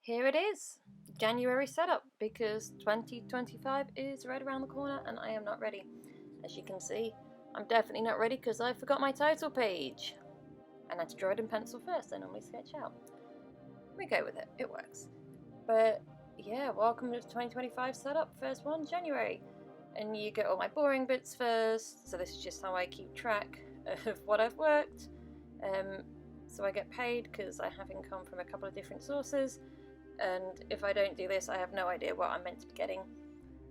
Here it is, January setup, because 2025 is right around the corner and I am not ready. As you can see, I'm definitely not ready because I forgot my title page. And I had to draw it in pencil first, I normally sketch out. We go with it, it works. But yeah, welcome to the 2025 setup, first one, January. And you get all my boring bits first, so this is just how I keep track of what I've worked. So I get paid because I have income from a couple of different sources. And if I don't do this, I have no idea what I'm meant to be getting.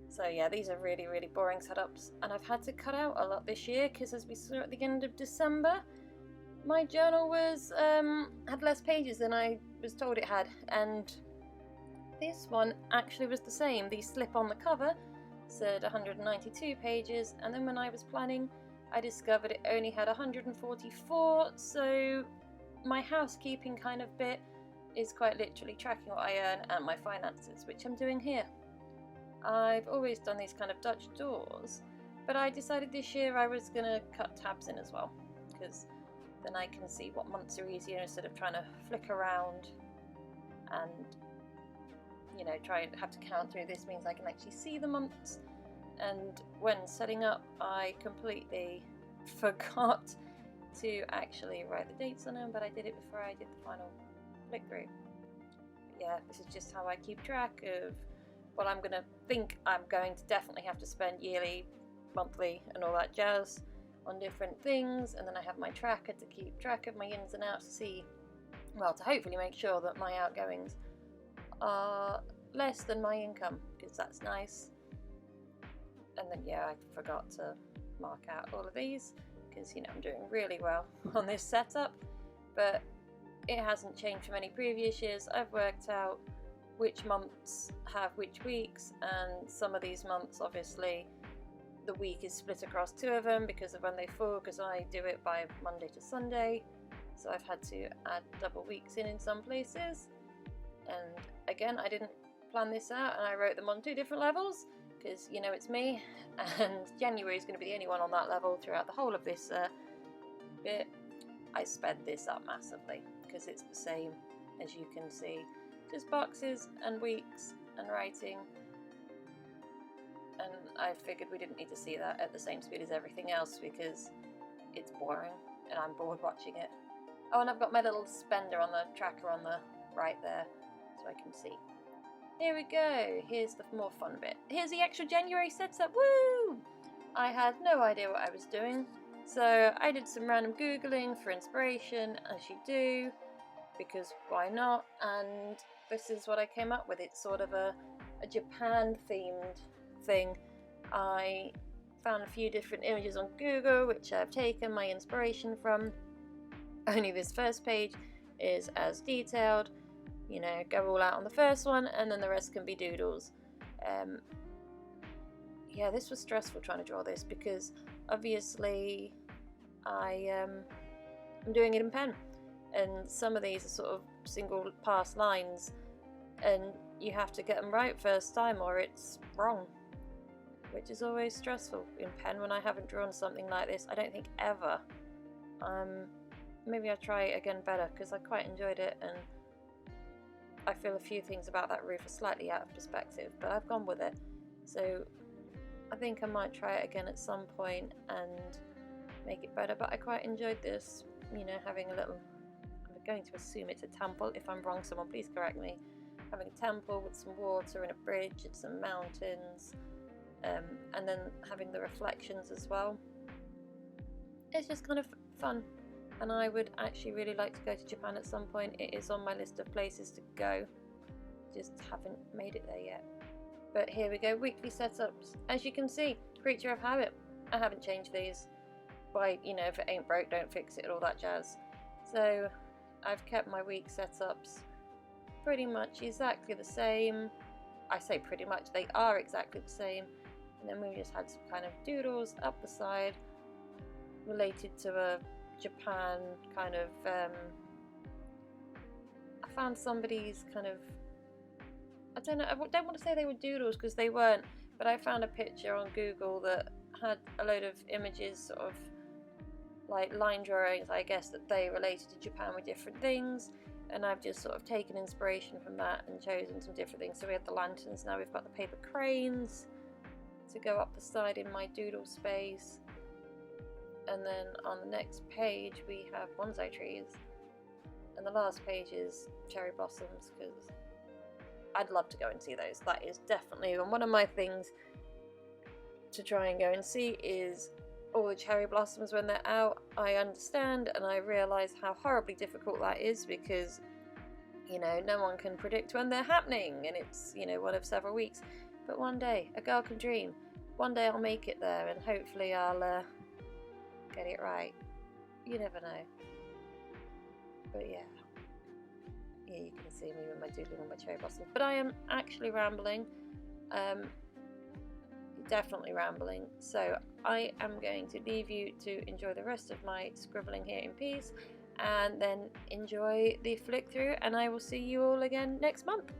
So yeah, these are really, really boring setups, and I've had to cut out a lot this year because, as we saw at the end of December, my journal was had less pages than I was told it had, and this one actually was the same. The slip on the cover said 192 pages, and then when I was planning, I discovered it only had 144, so my housekeeping kind of bit is quite literally tracking what I earn and my finances, which I'm doing here. I've always done these kind of Dutch doors, but I decided this year I was going to cut tabs in as well, because then I can see what months are easier instead of trying to flick around and, you know, try and have to count through. This means I can actually see the months, and when setting up I completely forgot to actually write the dates on them, but I did it before I did the final flick through. Yeah, this is just how I keep track of what I'm gonna think I'm going to definitely have to spend yearly, monthly, and all that jazz on different things, and then I have my tracker to keep track of my ins and outs to see, well, to hopefully make sure that my outgoings are less than my income, because that's nice. And then yeah, I forgot to mark out all of these because, you know, I'm doing really well on this setup, but it hasn't changed from any previous years. I've worked out which months have which weeks, and some of these months, obviously, the week is split across two of them because of when they fall, because I do it by Monday to Sunday, so I've had to add double weeks in some places. And again, I didn't plan this out, and I wrote them on two different levels because, you know, it's me, and January is going to be the only one on that level throughout the whole of this bit. I sped this up massively because it's the same, as you can see, just boxes and weeks and writing, and I figured we didn't need to see that at the same speed as everything else because it's boring and I'm bored watching it. Oh, and I've got my little spender on the tracker on the right there so I can see. Here we go, here's the more fun bit. Here's the extra January setup, woo! I had no idea what I was doing, so I did some random Googling for inspiration, as you do, because why not? And this is what I came up with. It's sort of a Japan themed thing. I found a few different images on Google which I've taken my inspiration from. Only this first page is as detailed, you know, go all out on the first one, and then the rest can be doodles. Yeah, this was stressful trying to draw this because obviously I'm doing it in pen, and some of these are sort of single pass lines and you have to get them right first time or it's wrong, which is always stressful in pen when I haven't drawn something like this. I don't think ever. Maybe I'll try it again better because I quite enjoyed it, and I feel a few things about that roof are slightly out of perspective, but I've gone with it. So I think I might try it again at some point and make it better, but I quite enjoyed this, you know, having a little, I'm going to assume it's a temple. If I'm wrong, someone please correct me. Having a temple with some water and a bridge and some mountains, and then having the reflections as well. It's just kind of fun, and I would actually really like to go to Japan at some point. It is on my list of places to go, just haven't made it there yet. But here we go, weekly setups. As you can see, creature of habit. I haven't changed these. Why, you know, if it ain't broke, don't fix it, all that jazz. So I've kept my week setups pretty much exactly the same. I say pretty much, they are exactly the same. And then we just had some kind of doodles up the side related to a Japan kind of, I found somebody's kind of, I don't know, I don't want to say they were doodles because they weren't, but I found a picture on Google that had a load of images, sort of like line drawings, I guess, that they related to Japan with different things. and I've just sort of taken inspiration from that and chosen some different things. So we had the lanterns, now we've got the paper cranes to go up the side in my doodle space, and then on the next page we have bonsai trees, and the last page is cherry blossoms, because I'd love to go and see those. That is definitely one of my things to try and go and see, is all the cherry blossoms when they're out. I understand and I realise how horribly difficult that is, because you know, no one can predict when they're happening, and it's, you know, one of several weeks. But one day, a girl can dream. One day I'll make it there, and hopefully I'll get it right. You never know. But yeah, you can see me with my doodling on my cherry blossoms. But I am actually rambling. Definitely rambling. So I am going to leave you to enjoy the rest of my scribbling here in peace, and then enjoy the flick through, and I will see you all again next month.